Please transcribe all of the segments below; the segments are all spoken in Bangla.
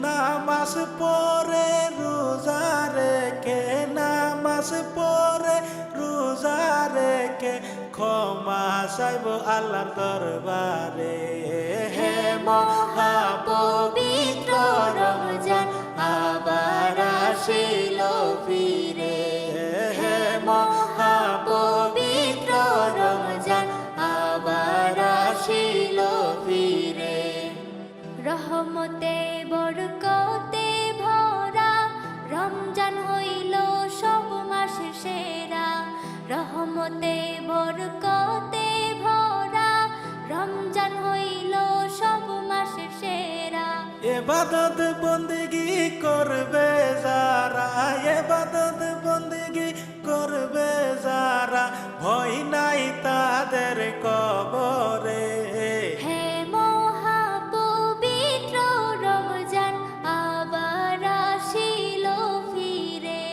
নামাজ পড়ে রোজা রেখে, নামাজ পড়ে রোজা রেখে ক্ষমা চাইব আল্লাহর দরবারে। হে মহাপবিত্র রমজান আবার আসিল ফিরে, হে মহাপবিত্র রমজান আবার আসিল ফিরে। রহমতে বরকতে ভরা রমজান হইল সব মাসের সেরা। রহমতে বরকতে ভরা রমজান হইল সব মাসের সেরা। ইবাদত বন্দেগি করবে যারা, ইবাদত বন্দেগি করবে যারা ভয় নাই তাদের কবরে। হে মহাপবিত্র রমজান আবার আসিল ফিরে,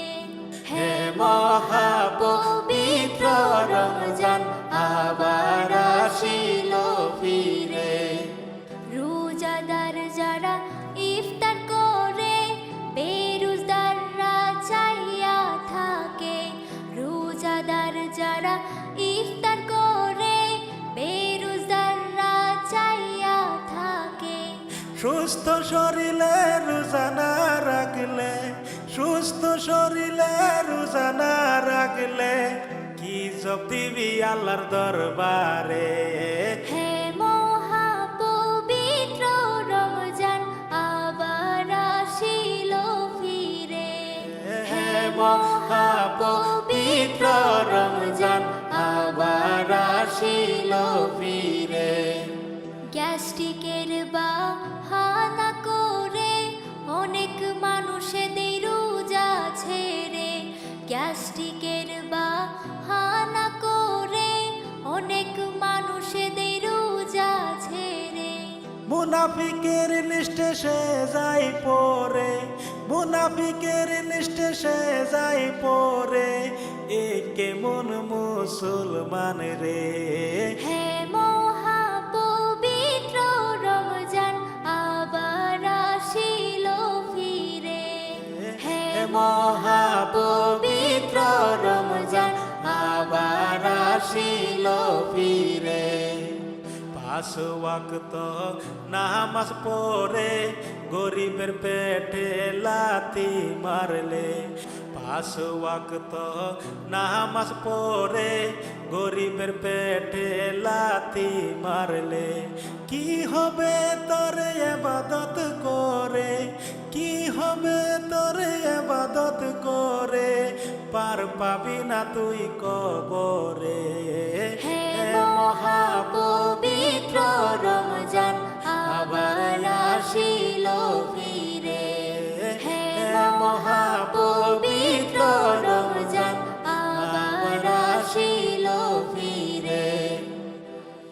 হে মহাপবিত্র রমজান আবার আসিল ফিরে। রোজাদার যারা ইফতার করে বেরোজদাররা চাইয়া থাকে। রোজাদার যারা ইফতার করে বেরোজদাররা চাইয়া থাকে। সুস্থ শরীরে রোজা না রাখলে, সুস্থ শরীরে রোজা না রাখলে কি জব দিবি আল্লাহর দরবারে। হে মহাপবিত্র রমজান আবার আসিল ফিরে, হে মহাপবিত্র রমজান আবার আসিল ফিরে। গ্যাস্ট্রিকের বাহানা করে অনেক মানুষেদের রোজা ছেড়ে। গ্যাস্ট্রিকের বাহানা করে অনেক মানুষেদের রোজা ছেড়ে। মুনাফিকের লিস্টে সে যাই পড়ে, মুনাফিকের লিস্টে সে যাই পড়ে এ কেমন মুসলমান রে। হে মহাপবিত্র রমজান আবার আসিল ফিরে, হে মহাপবিত্র রমজান আবার আসিল ফিরে। পাঁচ ওয়াক্ত নামাজ পড়ে গরিবের পেটে লাথি মারলে, পাঁচ ওয়াক্ত নামাজ পড়ে গরিবের পেটে লাথি মারলে কি হবে তোর ইবাদত করে, কি হবে তোর ইবাদত করে পার পাবি না তুই কবরে। হে মহাপবিত্র রমজান আবার আসিল